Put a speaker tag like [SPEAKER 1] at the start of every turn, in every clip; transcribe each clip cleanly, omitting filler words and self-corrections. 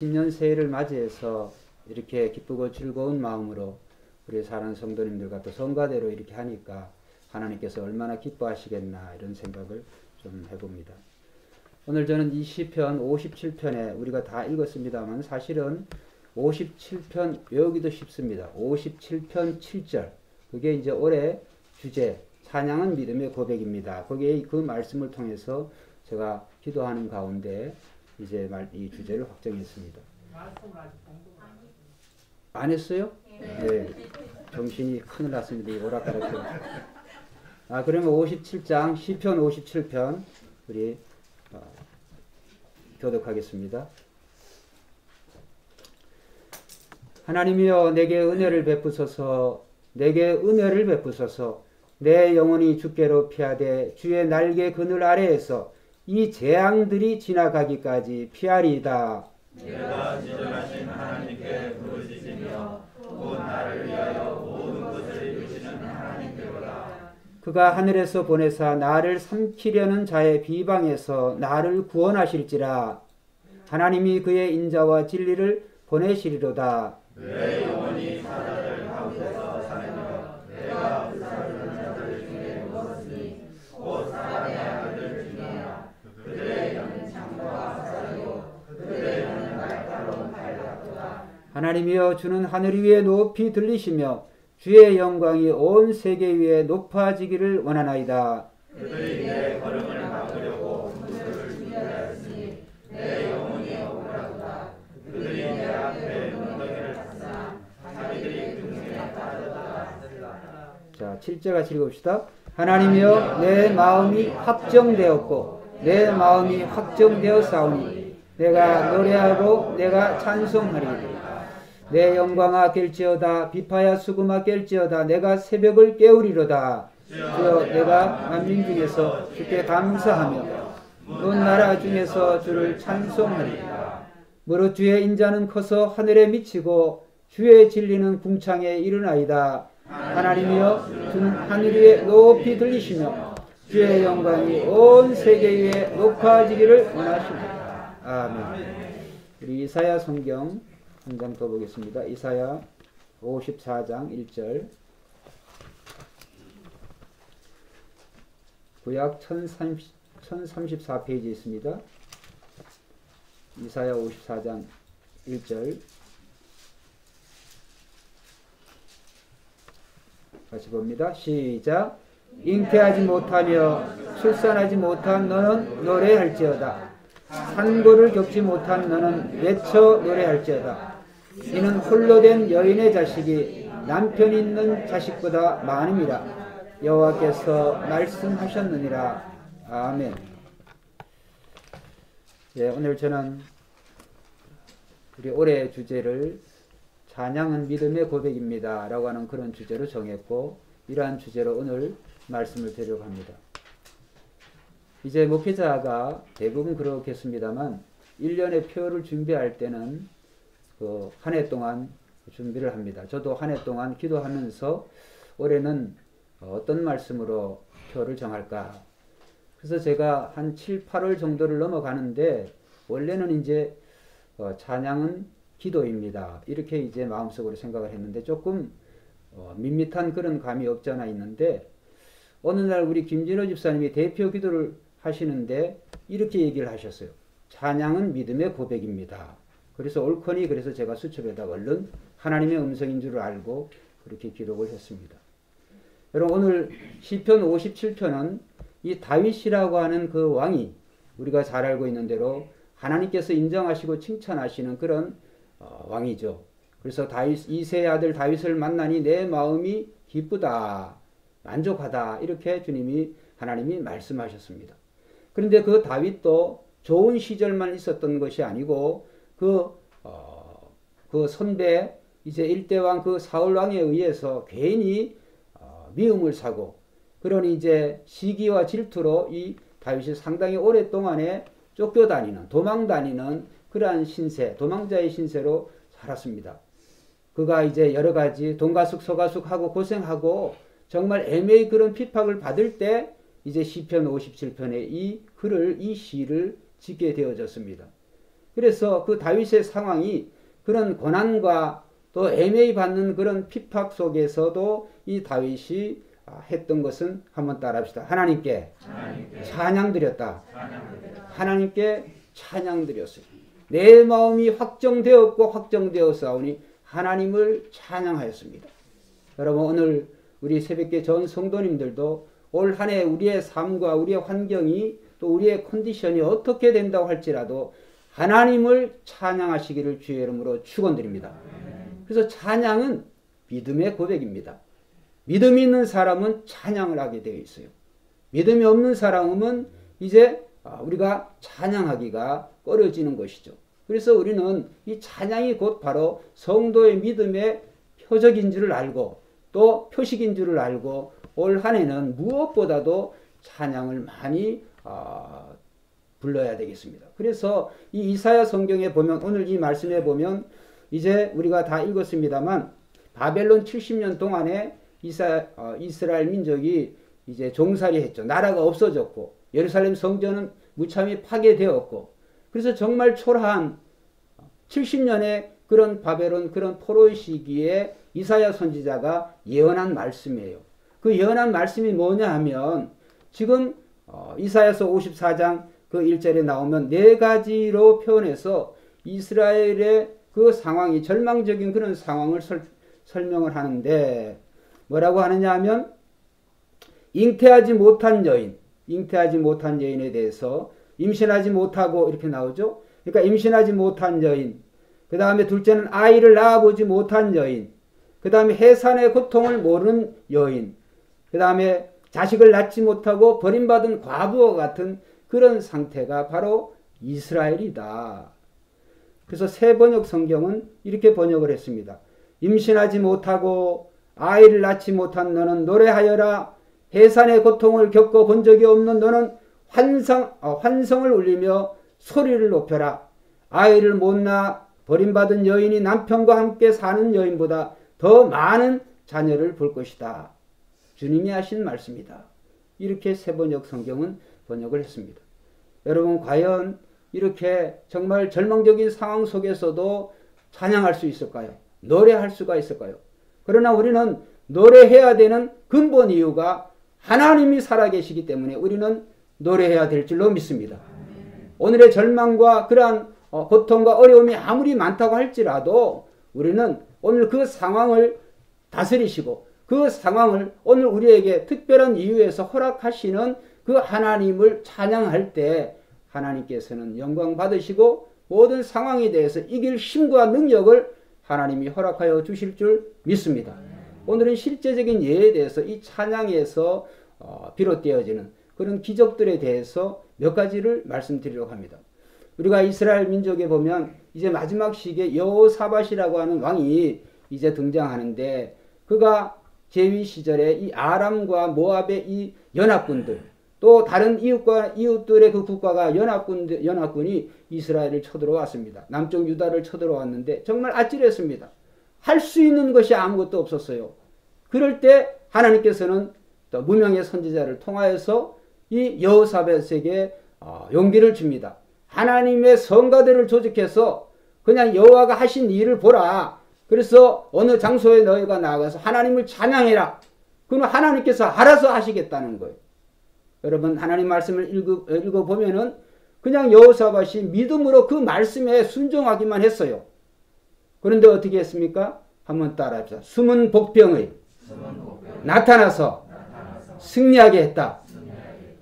[SPEAKER 1] 신년 새해를 맞이해서 이렇게 기쁘고 즐거운 마음으로 우리 사랑하는 성도님들과 또 성가대로 이렇게 하니까 하나님께서 얼마나 기뻐하시겠나 이런 생각을 좀 해봅니다. 오늘 저는 이 시편 57편에 우리가 다 읽었습니다만 사실은 57편 외우기도 쉽습니다. 57편 7절 그게 이제 올해 주제 찬양은 믿음의 고백입니다. 거기에 그 말씀을 통해서 제가 기도하는 가운데 이제 이 주제를 확정했습니다. 안 했어요? 네. 정신이 큰일 났습니다. 오락가락. 그러면 57장 시편 57편 우리 교독하겠습니다. 하나님이여 내게 은혜를 베푸소서 내게 은혜를 베푸소서 내 영혼이 주께로 피하되 주의 날개 그늘 아래에서 이 재앙들이 지나가기까지 피하리이다.
[SPEAKER 2] 내가 지존하신 하나님께 부르짖으며 곧 나를 위하여 모든 것을 이루시는 하나님께로다.
[SPEAKER 1] 그가 하늘에서 보내사 나를 삼키려는 자의 비방에서 나를 구원하실지라. 하나님이 그의 인자와 진리를 보내시리로다.
[SPEAKER 2] 내 영혼이 사자들 가운데서 사느며 내가 불사르는 자들 중에 누웠으니 곧 사람의 아들들 중이야. 그들의 영은 창과 사자요 그들의 영은 날카로운 칼 같도다.
[SPEAKER 1] 하나님이여 주는 하늘 위에 높이 들리시며 주의 영광이 온 세계 위에 높아지기를 원하나이다.
[SPEAKER 2] 그들이 내 걸음을 막으려고 문들을 준비하였으니 내 영혼이 억울하도다. 그들이 내 앞에 문더기를 탔으나 자기들이 등심에 빠졌도다.
[SPEAKER 1] 자, 7절 같이 읽읍시다. 하나님이여 내 마음이 확정되었고 내 마음이 확정되어 싸우니 내가 노래하고 내가 찬송하리니 내 영광아 깰지어다 비파야 수금아 깰지어다 내가 새벽을 깨우리로다. 주여 내가 만민 중에서 주께 감사하며 온 나라 중에서 주를 찬송하리라. 무릇 주의 인자는 커서 하늘에 미치고 주의 진리는 궁창에 이르나이다. 하나님이여 주는 하늘 위에 높이 들리시며 주의 영광이 온 세계 위에 높아지기를 원하십니다. 아멘. 우리 이사야 성경 한 장 더 보겠습니다. 이사야 54장 1절 구약 1034페이지에 있습니다. 이사야 54장 1절 같이 봅니다. 시작. 잉태하지 못하며 출산하지 못한 너는 노래할지어다. 산고를 겪지 못한 너는 외쳐 노래할지어다. 이는 홀로 된 여인의 자식이 남편 있는 자식보다 많음이라. 여호와께서 말씀하셨느니라. 아멘. 예, 오늘 저는 우리 올해의 주제를 찬양은 믿음의 고백입니다 라고 하는 그런 주제로 정했고 이러한 주제로 오늘 말씀을 드리려고 합니다. 이제 목회자가 대부분 그렇겠습니다만 1년의 표를 준비할 때는 한 해 동안 준비를 합니다. 저도 한 해 동안 기도하면서 올해는 어떤 말씀으로 표를 정할까. 그래서 제가 한 7, 8월 정도를 넘어가는데 원래는 이제 찬양은 기도입니다. 이렇게 이제 마음속으로 생각을 했는데 조금 밋밋한 그런 감이 없지 않아 있는데 어느 날 우리 김진호 집사님이 대표 기도를 하시는데 이렇게 얘기를 하셨어요. 찬양은 믿음의 고백입니다. 그래서 옳거니 그래서 제가 수첩에다가 얼른 하나님의 음성인 줄 알고 그렇게 기록을 했습니다. 여러분 오늘 시편 57편은 이 다윗이라고 하는 그 왕이 우리가 잘 알고 있는 대로 하나님께서 인정하시고 칭찬하시는 그런 왕이죠. 그래서 다윗 이새의 아들 다윗을 만나니 내 마음이 기쁘다 만족하다 이렇게 하나님이 말씀하셨습니다. 그런데 그 다윗도 좋은 시절만 있었던 것이 아니고 그 선배 이제 일대왕 그 사울 왕에 의해서 괜히 미움을 사고 그러니 이제 시기와 질투로 이 다윗이 상당히 오랫동안에 쫓겨다니는 도망다니는 그러한 신세 도망자의 신세로 살았습니다. 그가 이제 여러 가지 돈가숙 서가숙하고 고생하고 정말 애매히 그런 핍박을 받을 때 이제 시편 57편에 이 시를 짓게 되어졌습니다. 그래서 그 다윗의 상황이 그런 고난과 또 애매히 받는 그런 핍박 속에서도 이 다윗이 했던 것은 한번 따라합시다. 하나님께 찬양 드렸다. 하나님께 찬양 드렸어요. 내 마음이 확정되었고 확정되었사오니 하나님을 찬양하였습니다. 여러분, 오늘 우리 새벽기 전 성도님들도 올 한 해 우리의 삶과 우리의 환경이 또 우리의 컨디션이 어떻게 된다고 할지라도 하나님을 찬양하시기를 주의 이름으로 축원드립니다. 그래서 찬양은 믿음의 고백입니다. 믿음이 있는 사람은 찬양을 하게 되어 있어요. 믿음이 없는 사람은 이제 우리가 찬양하기가 꺼려지는 것이죠. 그래서 우리는 이 찬양이 곧 바로 성도의 믿음의 표적인 줄을 알고 또 표식인 줄을 알고 올 한 해는 무엇보다도 찬양을 많이 불러야 되겠습니다. 그래서 이 이사야 성경에 보면 오늘 이 말씀에 보면 이제 우리가 다 읽었습니다만 바벨론 70년 동안에 이스라엘 민족이 이제 종살이 했죠. 나라가 없어졌고 예루살렘 성전은 무참히 파괴되었고 그래서 정말 초라한 70년의 그런 바벨론 그런 포로의 시기에 이사야 선지자가 예언한 말씀이에요. 그 예언한 말씀이 뭐냐 하면 지금 이사야서 54장 그 1절에 나오면 네 가지로 표현해서 이스라엘의 그 상황이 절망적인 그런 상황을 설명을 하는데 뭐라고 하느냐 하면 잉태하지 못한 여인에 대해서 임신하지 못하고 이렇게 나오죠. 그러니까 임신하지 못한 여인, 그 다음에 둘째는 아이를 낳아보지 못한 여인, 그 다음에 해산의 고통을 모르는 여인, 그 다음에 자식을 낳지 못하고 버림받은 과부와 같은 그런 상태가 바로 이스라엘이다. 그래서 새 번역 성경은 이렇게 번역을 했습니다. 임신하지 못하고 아이를 낳지 못한 너는 노래하여라. 해산의 고통을 겪어본 적이 없는 너는 환성을 울리며 소리를 높여라. 아이를 못 낳아 버림받은 여인이 남편과 함께 사는 여인보다 더 많은 자녀를 볼 것이다. 주님이 하신 말씀이다. 이렇게 새 번역 성경은 번역을 했습니다. 여러분, 과연 이렇게 정말 절망적인 상황 속에서도 찬양할 수 있을까요? 노래할 수가 있을까요? 그러나 우리는 노래해야 되는 근본 이유가 하나님이 살아계시기 때문에 우리는 노래해야 될 줄로 믿습니다. 오늘의 절망과 그러한 고통과 어려움이 아무리 많다고 할지라도 우리는 오늘 그 상황을 다스리시고 그 상황을 오늘 우리에게 특별한 이유에서 허락하시는 그 하나님을 찬양할 때 하나님께서는 영광 받으시고 모든 상황에 대해서 이길 힘과 능력을 하나님이 허락하여 주실 줄 믿습니다. 오늘은 실제적인 예에 대해서 이 찬양에서 비롯되어지는 그런 기적들에 대해서 몇 가지를 말씀드리려고 합니다. 우리가 이스라엘 민족에 보면 이제 마지막 시기에 여호사밧이라고 하는 왕이 이제 등장하는데 그가 제위 시절에 이 아람과 모압의 이 연합군들 또 다른 이웃들의 그 국가가 연합군이 이스라엘을 쳐들어왔습니다. 남쪽 유다를 쳐들어왔는데 정말 아찔했습니다. 할 수 있는 것이 아무것도 없었어요. 그럴 때 하나님께서는 또 무명의 선지자를 통하여서 이 여호사밧에게 용기를 줍니다. 하나님의 성가대를 조직해서 그냥 여호와가 하신 일을 보라. 그래서 어느 장소에 너희가 나아가서 하나님을 찬양해라. 그러면 하나님께서 알아서 하시겠다는 거예요. 여러분, 하나님 말씀을 읽어보면은 그냥 여호사밧이 믿음으로 그 말씀에 순종하기만 했어요. 그런데 어떻게 했습니까? 한번 따라합시다. 숨은 복병의 나타나서 승리하게 했다.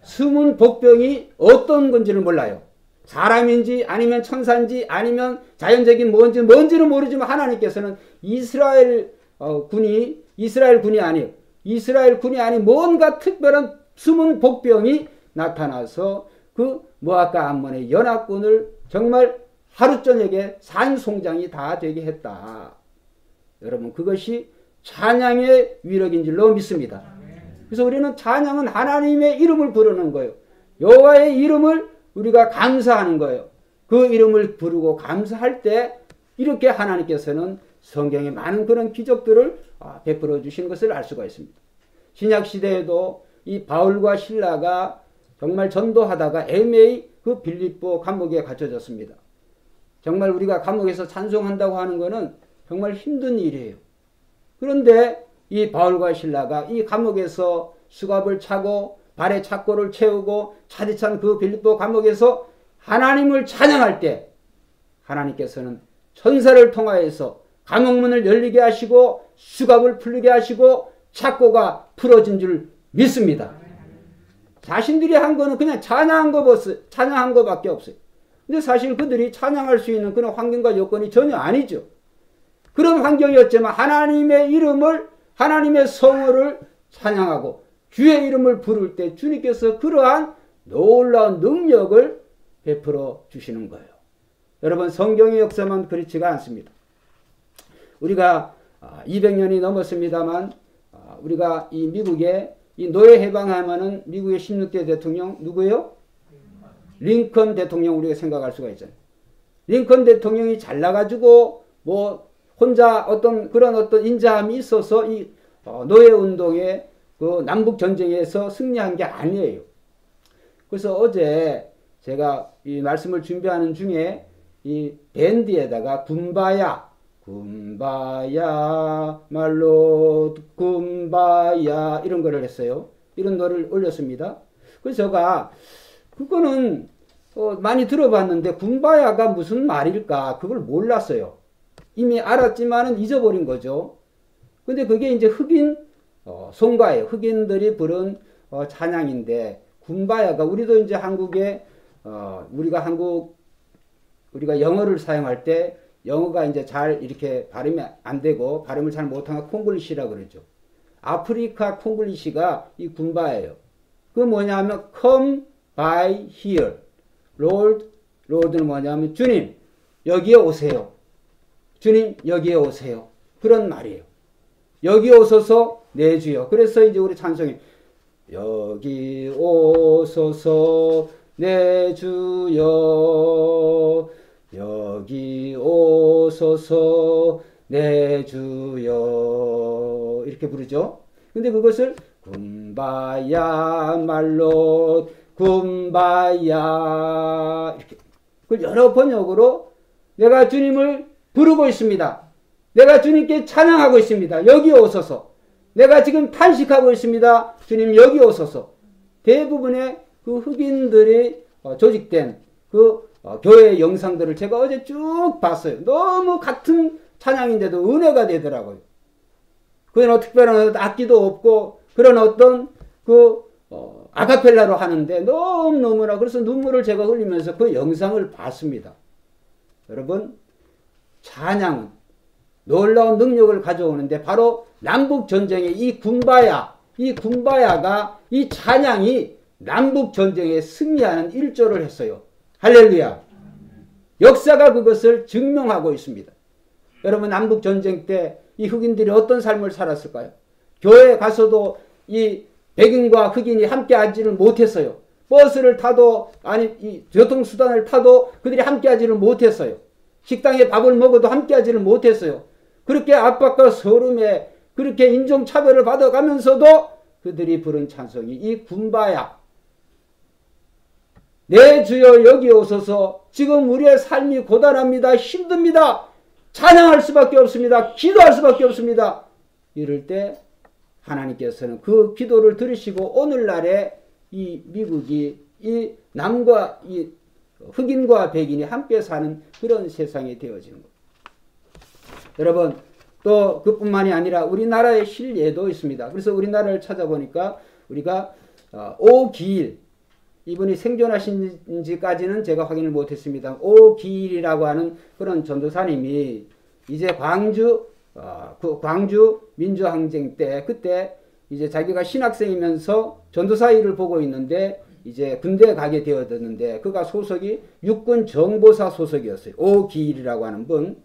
[SPEAKER 1] 숨은 복병이 어떤 건지를 몰라요. 사람인지 아니면 천사인지 아니면 자연적인 뭔지는 모르지만 하나님께서는 이스라엘 군이 아닌 뭔가 특별한 숨은 복병이 나타나서 그 모압과 암몬의 연합군을 정말 하루 저녁에 산송장이 다 되게 했다. 여러분, 그것이 찬양의 위력인 줄로 믿습니다. 그래서 우리는 찬양은 하나님의 이름을 부르는 거예요. 여호와의 이름을 우리가 감사하는 거예요. 그 이름을 부르고 감사할 때 이렇게 하나님께서는 성경에 많은 그런 기적들을 베풀어 주신 것을 알 수가 있습니다. 신약 시대에도 이 바울과 실라가 정말 전도하다가 애매히 그 빌립보 감옥에 갇혀졌습니다. 정말 우리가 감옥에서 찬송한다고 하는 것은 정말 힘든 일이에요. 그런데 이 바울과 실라가 이 감옥에서 수갑을 차고 발에 착고를 채우고 차디찬 그 빌립보 감옥에서 하나님을 찬양할 때 하나님께서는 천사를 통하여서 감옥문을 열리게 하시고 수갑을 풀리게 하시고 착고가 풀어진 줄 믿습니다. 자신들이 한 거는 그냥 찬양한 것밖에 없어요. 근데 사실 그들이 찬양할 수 있는 그런 환경과 여건이 전혀 아니죠. 그런 환경이었지만 하나님의 이름을, 하나님의 성호를 찬양하고 주의 이름을 부를 때 주님께서 그러한 놀라운 능력을 베풀어 주시는 거예요. 여러분, 성경의 역사만 그렇지가 않습니다. 우리가 200년이 넘었습니다만 우리가 이 미국의 이 노예 해방하면은 미국의 16대 대통령 누구예요? 링컨 대통령 우리가 생각할 수가 있잖아요. 링컨 대통령이 잘나가지고 뭐 혼자 어떤 인자함이 있어서 이 노예 운동에 그 남북 전쟁에서 승리한 게 아니에요. 그래서 어제 제가 이 말씀을 준비하는 중에 이 밴드에다가 군바야 말로 군바야 이런 거를 했어요. 이런 노래를 올렸습니다. 그래서 제가 그거는 많이 들어봤는데 군바야가 무슨 말일까 그걸 몰랐어요. 이미 알았지만은 잊어버린 거죠. 근데 그게 이제 흑인 송가예요. 흑인들이 부른 찬양인데 군바야가 우리도 이제 한국에 우리가 영어를 사용할 때 영어가 이제 잘 이렇게 발음이 안 되고 발음을 잘 못하면 콩글리시라 그러죠. 아프리카 콩글리시가 이 군바예요. 그 뭐냐면 come by here. Lord는 뭐냐면 주님 여기에 오세요. 주님 여기에 오세요. 그런 말이에요. 여기 오소서 내 주여. 그래서 이제 우리 찬송이 여기 오소서 내 주여 여기 오소서 내 주여 이렇게 부르죠. 근데 그것을 군바야 말로 군바야 이렇게 그걸 여러 번역으로 내가 주님을 부르고 있습니다. 내가 주님께 찬양하고 있습니다. 여기 오소서. 내가 지금 탄식하고 있습니다. 주님 여기 오소서. 대부분의 그 흑인들이 조직된 그 교회 영상들을 제가 어제 쭉 봤어요. 너무 같은 찬양인데도 은혜가 되더라고요. 그건 특별한 악기도 없고 그런 어떤 아카펠라로 하는데 너무나 그래서 눈물을 제가 흘리면서 그 영상을 봤습니다. 여러분, 찬양은 놀라운 능력을 가져오는데 바로 남북전쟁의 이 군바야가 이 찬양이 남북전쟁에 승리하는 일조를 했어요. 할렐루야. 역사가 그것을 증명하고 있습니다. 여러분, 남북전쟁 때 이 흑인들이 어떤 삶을 살았을까요? 교회에 가서도 이 백인과 흑인이 함께 하지를 못했어요. 버스를 타도 이 교통수단을 타도 그들이 함께 하지를 못했어요. 식당에 밥을 먹어도 함께 하지를 못했어요. 그렇게 압박과 서름에 그렇게 인종차별을 받아가면서도 그들이 부른 찬송이 이 군바야 내 주여 여기 오소서. 지금 우리의 삶이 고단합니다. 힘듭니다. 찬양할 수밖에 없습니다. 기도할 수밖에 없습니다. 이럴 때 하나님께서는 그 기도를 들으시고 오늘날에 이 미국이 이 남과 이 흑인과 백인이 함께 사는 그런 세상이 되어지는 겁니다. 여러분, 또 그뿐만이 아니라 우리나라의 실예도 있습니다. 그래서 우리나라를 찾아보니까 우리가 오기일, 이분이 생존하신지까지는 제가 확인을 못했습니다. 오기일이라고 하는 그런 전도사님이 이제 광주 민주항쟁 때 그때 이제 자기가 신학생이면서 전도사 일을 보고 있는데 이제 군대에 가게 되었는데 그가 소속이 육군정보사 소속이었어요. 오기일이라고 하는 분.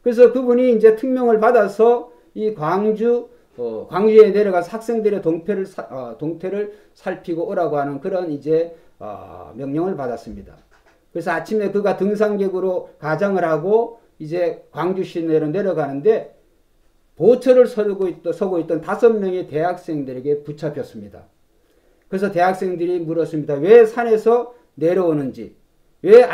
[SPEAKER 1] 그래서 그분이 이제 특명을 받아서 이 광주에 내려가서 학생들의 동태를 살피고 오라고 하는 그런 이제 명령을 받았습니다. 그래서 아침에 그가 등산객으로 가장을 하고 이제 광주 시내로 내려가는데 보초를 서고 있던 5명의 대학생들에게 붙잡혔습니다. 그래서 대학생들이 물었습니다. 왜 산에서 내려오는지, 왜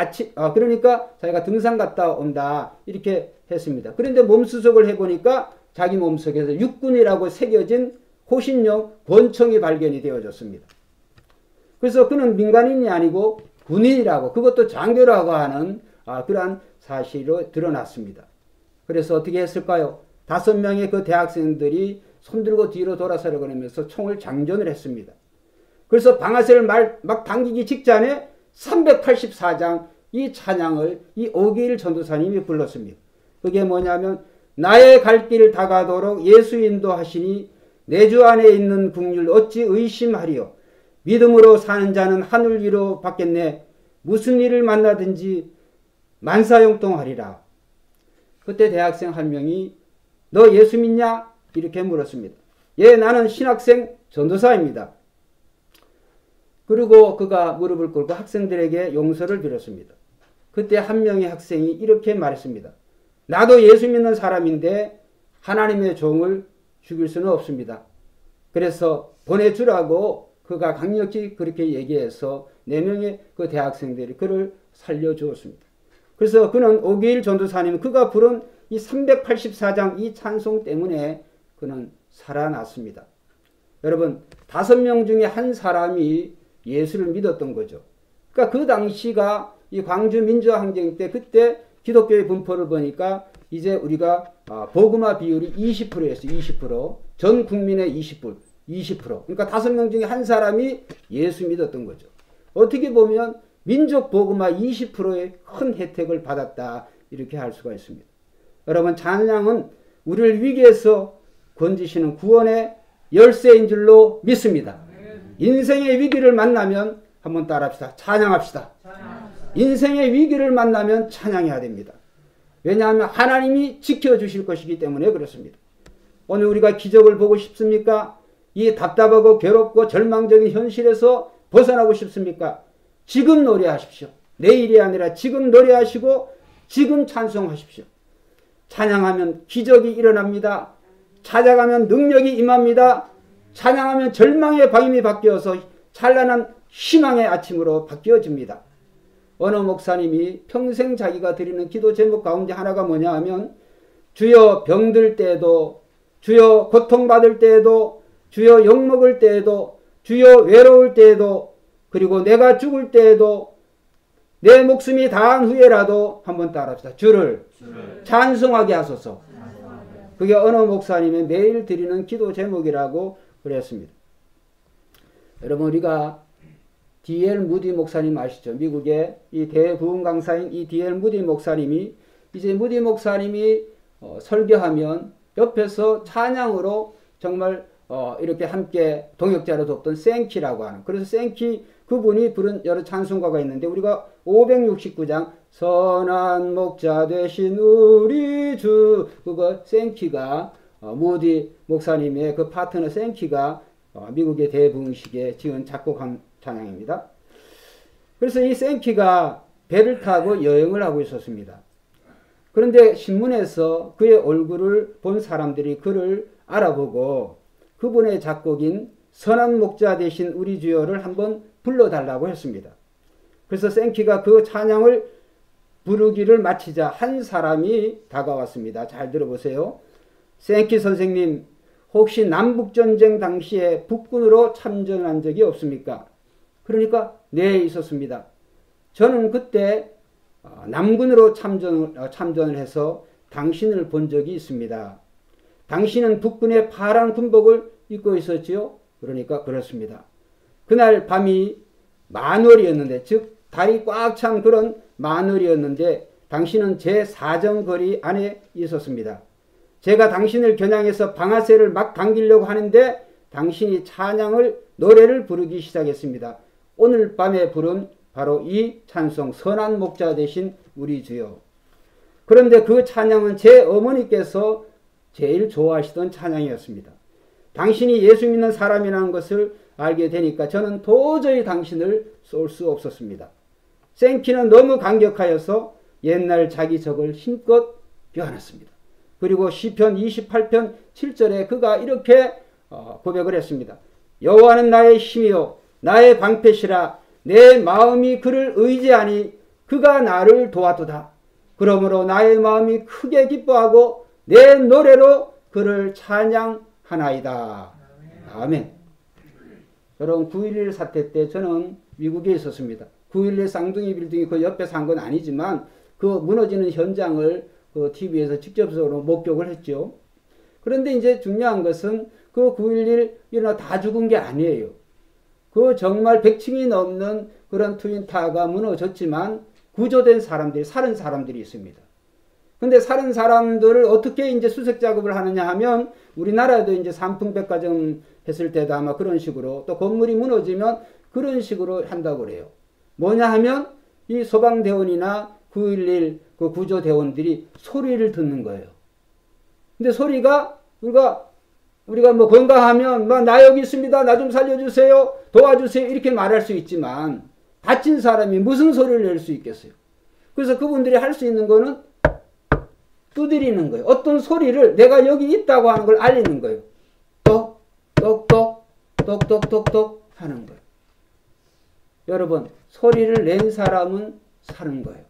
[SPEAKER 1] 그러니까 자기가 등산 갔다 온다 이렇게 했습니다. 그런데 몸수속을 해보니까 자기 몸속에서 육군이라고 새겨진 호신용 권총이 발견이 되어졌습니다. 그래서 그는 민간인이 아니고 군인이라고, 그것도 장교라고 하는 그러한 사실로 드러났습니다. 그래서 어떻게 했을까요? 5명의 그 대학생들이 손들고 뒤로 돌아서려 그러면서 총을 장전을 했습니다. 그래서 방아쇠를 막 당기기 직전에 384장 이 찬양을 이 오기일 전도사님이 불렀습니다. 그게 뭐냐면 나의 갈 길 다가도록 예수 인도하시니 내 주 안에 있는 국률 어찌 의심하리요. 믿음으로 사는 자는 하늘 위로 받겠네. 무슨 일을 만나든지 만사형통하리라. 그때 대학생 한 명이 너 예수 믿냐? 이렇게 물었습니다. 예, 나는 신학생 전도사입니다. 그리고 그가 무릎을 꿇고 학생들에게 용서를 빌었습니다. 그때 한 명의 학생이 이렇게 말했습니다. 나도 예수 믿는 사람인데 하나님의 종을 죽일 수는 없습니다. 그래서 보내주라고 그가 강력히 그렇게 얘기해서 4명의 그 대학생들이 그를 살려주었습니다. 그래서 그는 오기일 전도사님, 그가 부른 이 384장 이 찬송 때문에 그는 살아났습니다. 여러분, 5명 중에 한 사람이 예수를 믿었던 거죠. 그러니까 그 당시가 이 광주 민주항쟁 때 그때 기독교의 분포를 보니까 이제 우리가 복음화 비율이 20%였어요. 20%. 전 국민의 20%. 그러니까 5명 중에 한 사람이 예수 믿었던 거죠. 어떻게 보면 민족 복음화 20%의 큰 혜택을 받았다. 이렇게 할 수가 있습니다. 여러분, 찬양은 우리를 위기에서 건지시는 구원의 열쇠인 줄로 믿습니다. 인생의 위기를 만나면 한번 따라합시다. 찬양합시다. 인생의 위기를 만나면 찬양해야 됩니다. 왜냐하면 하나님이 지켜주실 것이기 때문에 그렇습니다. 오늘 우리가 기적을 보고 싶습니까? 이 답답하고 괴롭고 절망적인 현실에서 벗어나고 싶습니까? 지금 노래하십시오. 내일이 아니라 지금 노래하시고 지금 찬송하십시오. 찬양하면 기적이 일어납니다. 찾아가면 능력이 임합니다. 찬양하면 절망의 밤이 바뀌어서 찬란한 희망의 아침으로 바뀌어집니다. 어느 목사님이 평생 자기가 드리는 기도 제목 가운데 하나가 뭐냐 하면 주여 병들 때에도, 주여 고통받을 때에도, 주여 욕먹을 때에도, 주여 외로울 때에도, 그리고 내가 죽을 때에도, 내 목숨이 다한 후에라도 한번 따라합시다. 주를 찬송하게 하소서. 그게 어느 목사님의 매일 드리는 기도 제목이라고 그랬습니다. 여러분, 우리가 D.L. 무디 목사님 아시죠? 미국의 이 대부흥 강사인 이 D.L. 무디 목사님이 이제 무디 목사님이 설교하면 옆에서 찬양으로 정말 이렇게 함께 동역자로 돕던 생키라고 하는, 그래서 생키 그분이 부른 여러 찬송가가 있는데 우리가 569장 선한 목자 되신 우리 주, 그거 생키가 무디 목사님의 그 파트너 생키가 미국의 대부흥식에 지은 작곡한 찬양입니다. 그래서 이 생키가 배를 타고 여행을 하고 있었습니다. 그런데 신문에서 그의 얼굴을 본 사람들이 그를 알아보고 그분의 작곡인 선한 목자 되신 우리 주여를 한번 불러달라고 했습니다. 그래서 생키가 그 찬양을 부르기를 마치자 한 사람이 다가왔습니다. 잘 들어보세요. 생키 선생님, 혹시 남북전쟁 당시에 북군으로 참전한 적이 없습니까? 그러니까 네, 있었습니다. 저는 그때 남군으로 참전을 해서 당신을 본 적이 있습니다. 당신은 북군의 파란 군복을 입고 있었지요? 그러니까 그렇습니다. 그날 밤이 만월이었는데, 즉 달이 꽉 찬 그런 만월이었는데 당신은 제 사정거리 안에 있었습니다. 제가 당신을 겨냥해서 방아쇠를 막 당기려고 하는데 당신이 찬양을, 노래를 부르기 시작했습니다. 오늘 밤에 부른 바로 이 찬송 선한 목자 되신 우리 주여. 그런데 그 찬양은 제 어머니께서 제일 좋아하시던 찬양이었습니다. 당신이 예수 믿는 사람이라는 것을 알게 되니까 저는 도저히 당신을 쏠 수 없었습니다. 생키는 너무 감격하여서 옛날 자기 적을 힘껏 껴안았습니다. 그리고 시편 28편 7절에 그가 이렇게 고백을 했습니다. 여호와는 나의 힘이요 나의 방패시라 내 마음이 그를 의지하니 그가 나를 도왔도다. 그러므로 나의 마음이 크게 기뻐하고 내 노래로 그를 찬양하나이다. 아멘. 여러분 9.11 사태 때 저는 미국에 있었습니다. 9.11 쌍둥이 빌딩이 그 옆에 산 건 아니지만 그 무너지는 현장을 그 TV에서 직접적으로 목격을 했죠. 그런데 이제 중요한 것은 그 9.11 일어나 다 죽은 게 아니에요. 그 정말 100층이 넘는 그런 트윈타워가 무너졌지만 구조된 사람들이, 살은 사람들이 있습니다. 근데 살은 사람들을 어떻게 이제 수색 작업을 하느냐 하면 우리나라에도 이제 삼풍백화점 했을 때도 아마 그런 식으로 또 건물이 무너지면 그런 식으로 한다고 그래요. 뭐냐 하면 이 소방대원이나 9.11 그 구조대원들이 소리를 듣는 거예요. 근데 소리가 우리가 뭐 건강하면 뭐 나 여기 있습니다. 나 좀 살려주세요. 도와주세요. 이렇게 말할 수 있지만 다친 사람이 무슨 소리를 낼 수 있겠어요. 그래서 그분들이 할 수 있는 거는 두드리는 거예요. 어떤 소리를 내가 여기 있다고 하는 걸 알리는 거예요. 똑똑똑 똑똑똑똑 하는 거예요. 여러분 소리를 낸 사람은 사는 거예요.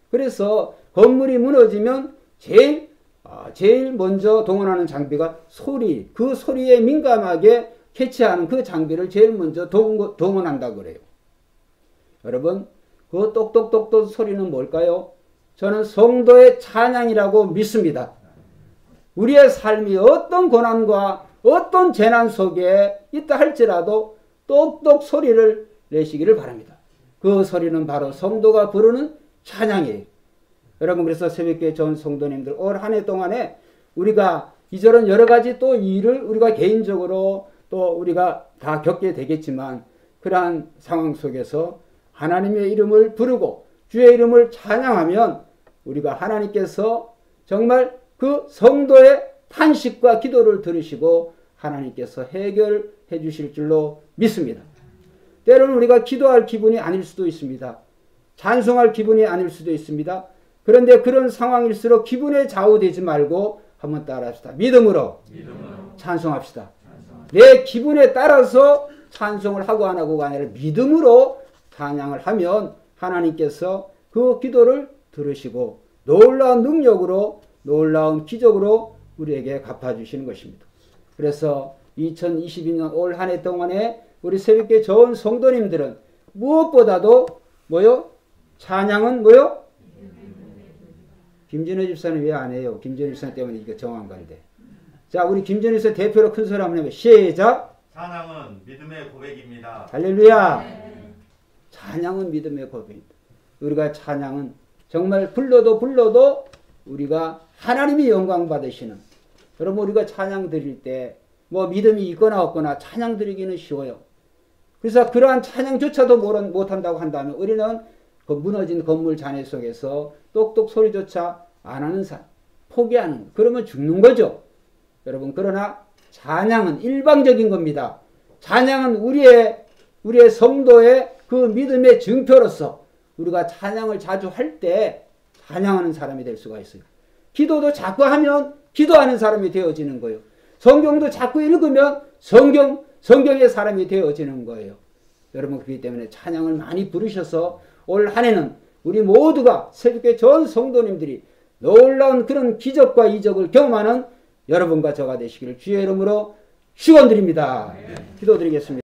[SPEAKER 1] 그래서 건물이 무너지면 제일 먼저 동원하는 장비가 소리, 그 소리에 민감하게 캐치하는 그 장비를 제일 먼저 동원한다고 그래요. 여러분 그 똑똑똑똑 소리는 뭘까요? 저는 성도의 찬양이라고 믿습니다. 우리의 삶이 어떤 고난과 어떤 재난 속에 있다 할지라도 똑똑 소리를 내시기를 바랍니다. 그 소리는 바로 성도가 부르는 찬양이에요. 여러분 그래서 새벽교회 좋은 성도님들 올 한 해 동안에 우리가 이저런 여러 가지 또 일을 우리가 개인적으로 또 우리가 다 겪게 되겠지만 그러한 상황 속에서 하나님의 이름을 부르고 주의 이름을 찬양하면 우리가 하나님께서 정말 그 성도의 탄식과 기도를 들으시고 하나님께서 해결해 주실 줄로 믿습니다. 때로는 우리가 기도할 기분이 아닐 수도 있습니다. 찬송할 기분이 아닐 수도 있습니다. 그런데 그런 상황일수록 기분에 좌우되지 말고 한번 따라합시다. 믿음으로 찬송합시다. 내 기분에 따라서 찬송을 하고 안 하고가 아니라 믿음으로 찬양을 하면 하나님께서 그 기도를 들으시고 놀라운 능력으로 놀라운 기적으로 우리에게 갚아주시는 것입니다. 그래서 2022년 올 한 해 동안에 우리 새벽교회 좋은 성도님들은 무엇보다도 뭐요? 찬양은 뭐요? 김진호 집사는 왜 안 해요? 김진호 집사 때문에 이거 정한 건데. 자, 우리 김진호 집사 대표로 큰 소리 한번 해봐. 시작!
[SPEAKER 2] 찬양은 믿음의 고백입니다.
[SPEAKER 1] 할렐루야! 찬양은 믿음의 고백입니다. 우리가 찬양은 정말 불러도 우리가 하나님이 영광 받으시는, 여러분 우리가 찬양 드릴 때 뭐 믿음이 있거나 없거나 찬양 드리기는 쉬워요. 그래서 그러한 찬양조차도 못한다고 한다면 우리는 그 무너진 건물 잔해 속에서 똑똑 소리조차 안 하는 사람, 포기하는, 그러면 죽는 거죠. 여러분 그러나 찬양은 일방적인 겁니다. 찬양은 우리의 성도의 그 믿음의 증표로서 우리가 찬양을 자주 할 때 찬양하는 사람이 될 수가 있어요. 기도도 자꾸 하면 기도하는 사람이 되어지는 거예요. 성경도 자꾸 읽으면 성경의 사람이 되어지는 거예요. 여러분 그렇기 때문에 찬양을 많이 부르셔서 올 한 해는 우리 모두가 새벽교회 전 성도님들이 놀라운 그런 기적과 이적을 경험하는 여러분과 저가 되시기를 주의 이름으로 축원드립니다. 기도드리겠습니다.